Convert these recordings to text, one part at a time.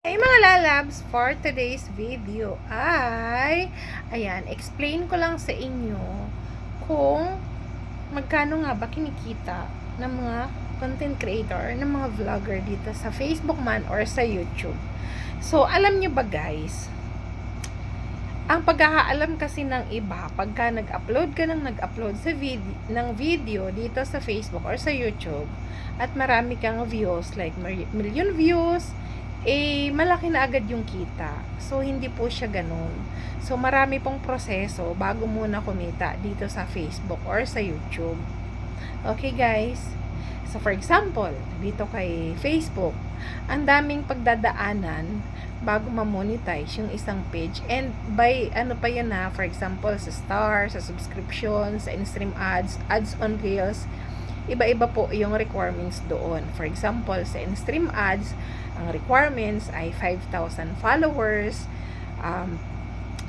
Hey mga lalabs, for today's video ay, ayan, explain ko lang sa inyo kung magkano nga ba kinikita ng mga content creator, ng mga vlogger dito sa Facebook man or sa YouTube. So, alam nyo ba guys, ang pagkakaalam kasi ng iba, pagka nag-upload ka ng video dito sa Facebook or sa YouTube, at marami kang views, like million views, malaki na agad yung kita. So, hindi po siya ganun. So, marami pong proseso bago muna kumita dito sa Facebook or sa YouTube. Okay, guys? So, for example, dito kay Facebook, ang daming pagdadaanan bago ma-monetize yung isang page. And by, ano pa yan na, for example, sa star, sa subscription, sa in-stream ads, ads on reels, iba-iba po yung requirements doon. For example, sa in-stream ads, ang requirements ay 5,000 followers,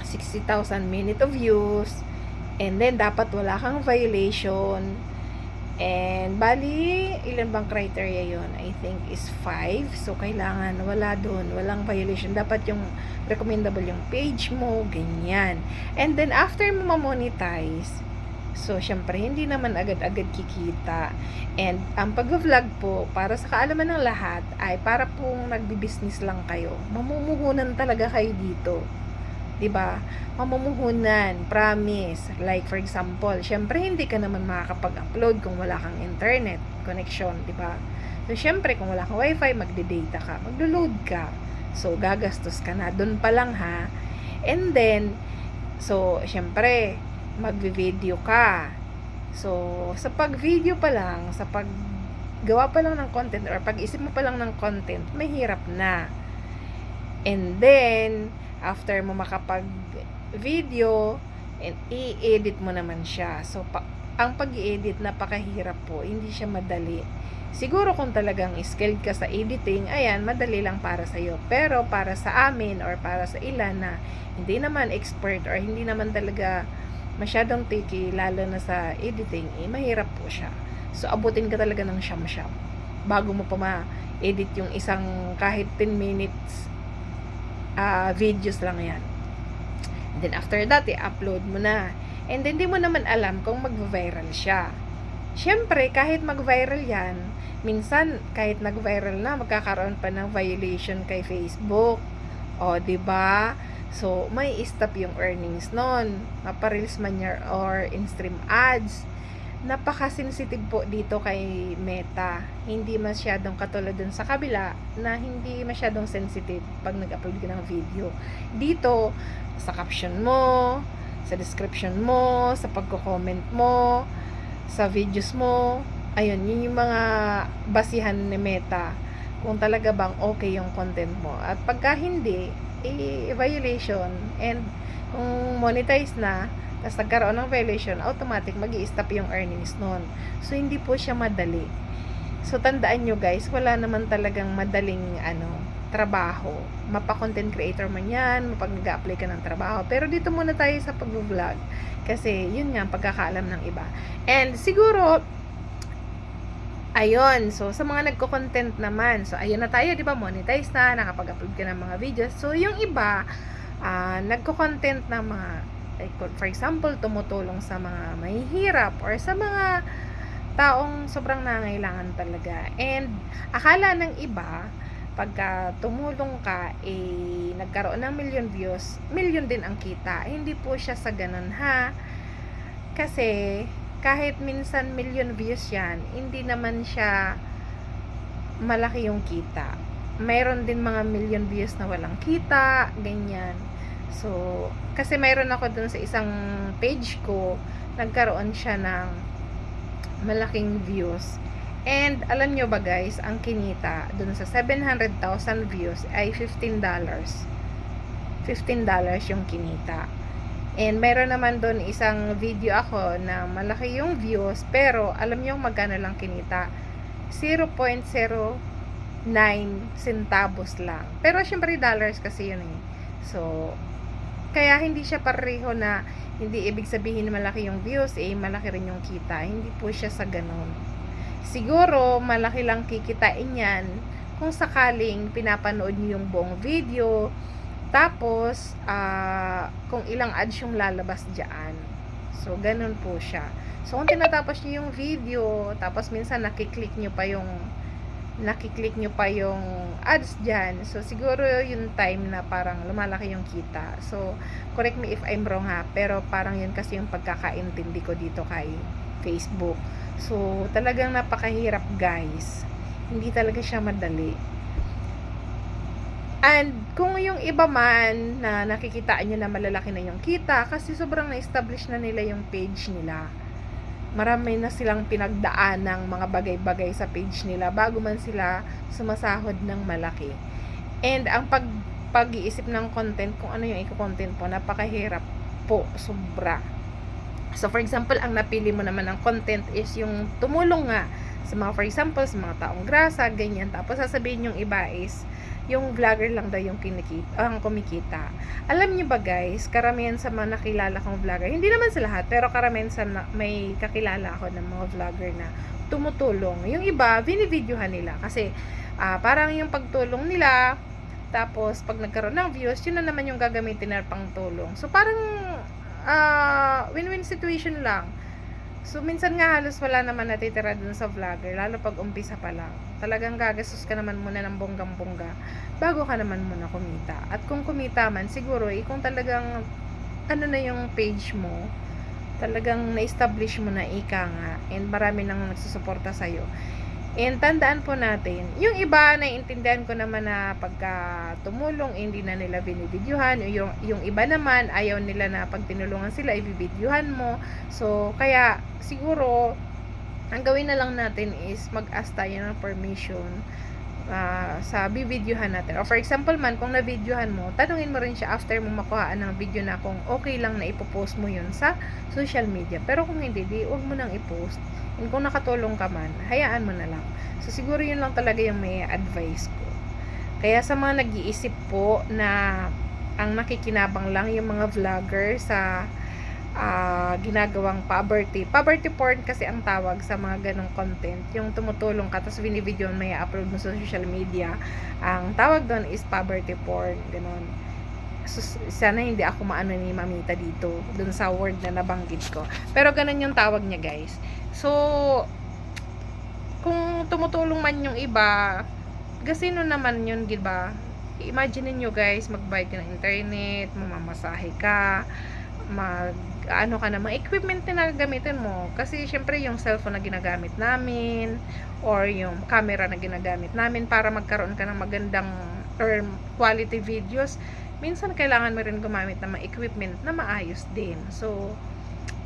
60,000 minute of views, and then dapat wala kang violation. And bali, ilan bang criteria yon? I think is 5. So, kailangan wala doon, walang violation. Dapat yung recommendable yung page mo, ganyan. And then, after mo ma-monetize, so, syempre, hindi naman agad-agad kikita. And, ang pag-vlog po, para sa kaalaman ng lahat, ay para pong nagbi-business lang kayo. Mamumuhunan talaga kayo dito. 'Di ba? Mamumuhunan, promise. Like, for example, syempre, hindi ka naman makakapag-upload kung wala kang internet connection, 'di ba? So, syempre, kung wala kang wifi, magde-data ka, maglo-load ka. So, gagastos ka na. Doon pa lang ha. And then, so, syempre, magvi-video ka. So, sa pag-video pa lang, sa paggawa pa lang ng content or pag-isip mo pa lang ng content, mahirap na. And then, after mo makapag-video, and i-edit mo naman siya. So, ang pag-i-edit, napakahirap po. Hindi siya madali. Siguro kung talagang skilled ka sa editing, ayan, madali lang para sa'yo. Pero para sa amin or para sa ilan na hindi naman expert or hindi naman talaga masyadong picky, lalo na sa editing, mahirap po siya. So, abutin ka talaga ng siyam-siyam bago mo pa ma-edit yung isang kahit 10 minutes videos lang yan. And then, after that, i-upload mo na. And then, di mo naman alam kung mag-viral siya. Siyempre, kahit mag-viral yan, minsan, kahit nag-viral na, magkakaroon pa ng violation kay Facebook. O, diba? So, may stop yung earnings nun. Mapareels man yan or in-stream ads. Napaka-sensitive po dito kay Meta. Hindi masyadong katulad dun sa kabila na hindi masyadong sensitive pag nag-upload ka ng video. Dito, sa caption mo, sa description mo, sa pagko-comment mo, sa videos mo, ayun, yun yung mga basihan ni Meta kung talaga bang okay yung content mo. At pagka hindi, violation, and kung monetize na, tapos nagkaroon ng violation, automatic mag-i-stop yung earnings nun. So, hindi po siya madali. So, tandaan nyo guys, wala naman talagang madaling trabaho. Mapa-content creator man yan, mapag-apply ka ng trabaho. Pero dito muna tayo sa pag-vlog. Kasi, yun nga, pagkakaalam ng iba. And, siguro, ayun, so sa mga nagko-content naman, so ayun na tayo, 'di ba? Monetize na, nakapag-upload ka ng mga videos. So yung iba, nagko-content na mga, like, for example, tumutulong sa mga mahihirap or sa mga taong sobrang nangailangan talaga. And akala ng iba, pagka tumulong ka, nagkaroon ng million views, million din ang kita. Hindi po siya sa ganun ha. Kasi kahit minsan million views yan, hindi naman siya malaki yung kita. Mayroon din mga million views na walang kita, ganyan. So, kasi mayroon ako dun sa isang page ko, nagkaroon siya ng malaking views. And alam nyo ba guys, ang kinita dun sa 700,000 views ay $15. $15 yung kinita. And meron naman doon isang video ako na malaki yung views, pero alam niyo magkano lang kinita? 0.09 centavos lang. Pero syempre dollars kasi yun eh. So, kaya hindi siya pareho na hindi ibig sabihin malaki yung views, malaki rin yung kita. Hindi po siya sa ganun. Siguro, malaki lang kikitain yan kung sakaling pinapanood nyo yung buong video, tapos kung ilang ads yung lalabas dyan. So ganun po siya. So kung tinatapos nyo yung video, tapos minsan nakiklik nyo pa yung ads dyan, so siguro yung time na parang lumalaki yung kita. So correct me if I'm wrong ha, pero parang yun kasi yung pagkakaintindi ko dito kay Facebook. So talagang napakahirap guys, hindi talaga siya madali. And kung yung iba man na nakikitaan nyo na malalaki na yung kita, kasi sobrang na-establish na nila yung page nila. Marami na silang pinagdaan ng mga bagay-bagay sa page nila bago man sila sumasahod ng malaki. And ang pag-iisip ng content, kung ano yung i-content po, napakahirap po, sobra. So for example, ang napili mo naman ng content is yung tumulong nga sa mga, for example, sa mga taong grasa, ganyan. Tapos sasabihin yung iba is yung vlogger lang daw yung kumikita. Alam niyo ba guys, karamihan sa mga nakilala kong vlogger, hindi naman sa lahat, pero karamihan sa may kakilala ako ng mga vlogger na tumutulong. Yung iba, binivideohan nila kasi parang yung pagtulong nila, tapos pag nagkaroon ng views, yun na naman yung gagamitin na pang tulong. So parang win-win situation lang. So minsan nga halos wala naman natitira dun sa vlogger, lalo pag umpisa pa lang. Talagang gagastos ka naman muna ng bonggang-bongga bago ka naman muna kumita. At kung kumita man, siguro kung talagang ano na yung page mo, talagang na-establish mo na ika nga, and marami nang nagsusuporta sa'yo. And tandaan po natin, yung iba, naiintindihan ko naman na pagka tumulong, hindi na nila binibidyuhan. Yung iba naman, ayaw nila na pag tinulungan sila, ibibidyuhan mo. So, kaya siguro, ang gawin na lang natin is mag-ask tayo ng permission sa bibidyuhan natin. O for example man, kung na-videohan mo, tanungin mo rin siya after mo makuhaan ng video na kung okay lang na ipopost mo yun sa social media. Pero kung hindi, di huwag mo nang ipost. And kung nakatulong ka man, hayaan mo na lang. So siguro yun lang talaga yung may advice ko. Kaya sa mga nag-iisip po na ang nakikinabang lang yung mga vlogger sa ginagawang poverty porn kasi ang tawag sa mga ganong content, yung tumutulong ka tapos binibideo may upload mo sa social media, ang tawag doon is poverty porn, ganon. So, sana hindi ako maano ni Mamita dito dun sa word na nabanggit ko, pero ganon yung tawag niya guys. So kung tumutulong man yung iba, gasino naman yun, diba? Imagine niyo guys, magbayad ka ng internet, mamamasahe ka, ano ka na, mga equipment na gagamitin mo. Kasi syempre yung cellphone na ginagamit namin or yung camera na ginagamit namin para magkaroon ka ng magandang or quality videos, minsan kailangan mo rin gumamit ng mga equipment na maayos din. So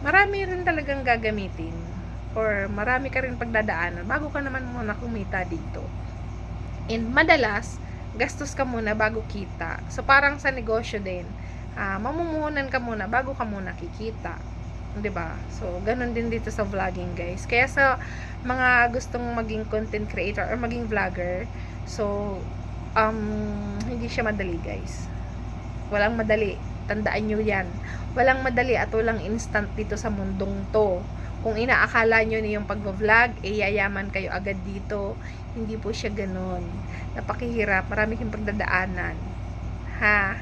marami rin talagang gagamitin or marami ka rin pagdadaanan bago ka naman muna kumita dito. And madalas gastos ka muna bago kita. So parang sa negosyo din, mamumuhunan ka muna bago ka muna kikita, 'di ba? So ganun din dito sa vlogging guys. Kaya sa mga gustong maging content creator or maging vlogger, so hindi siya madali guys. Walang madali, tandaan nyo yan. Walang madali at walang instant dito sa mundong to. Kung inaakala nyo na yung pag-vlog, yayaman kayo agad dito, hindi po siya ganun. Napakahirap, marami kang pagdadaanan, ha,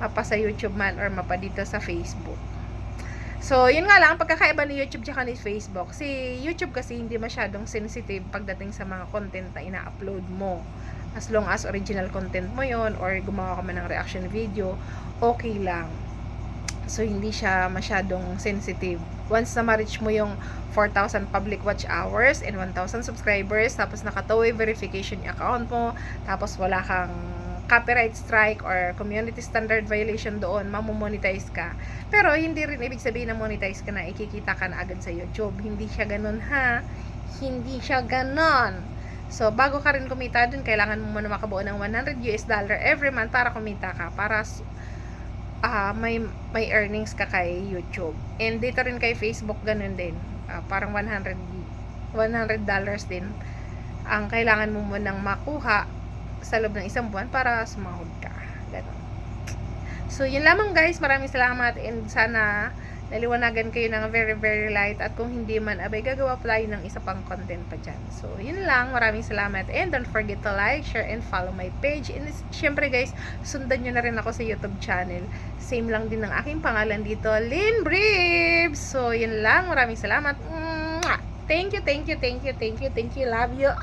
mapa sa YouTube man or mapa dito sa Facebook. So yun nga lang, pagkakaiba ni YouTube tsaka ni Facebook, si YouTube kasi hindi masyadong sensitive pagdating sa mga content na ina-upload mo. As long as original content mo yon or gumawa ka man ng reaction video, okay lang. So hindi siya masyadong sensitive. Once na ma-reach mo yung 4,000 public watch hours and 1,000 subscribers, tapos naka-two-way verification yung account mo, tapos wala kang copyright strike or community standard violation doon, mamomonetize ka. Pero hindi rin ibig sabihin na monetize ka na, ikikita ka na agad sa YouTube. Hindi siya ganun, ha? Hindi siya ganun. So bago ka rin kumita dun, kailangan mo muna makabuo ng $100 every month para kumita ka, para may earnings ka kay YouTube. And dito rin kay Facebook, ganun din. Parang $100 din ang kailangan mo munang makuha sa loob ng isang buwan para sumahod ka. Ganun. So yun lamang guys, maraming salamat and sana laliwanagan kayo ng very very light, at kung hindi man, abay gagawa pa tayo ng isa pang content pa dyan. So yun lang, maraming salamat, and don't forget to like, share, and follow my page. And syempre guys, sundan nyo na rin ako sa YouTube channel, same lang din ng aking pangalan dito, Lynn Bribs. So yun lang, maraming salamat. Thank you, love you.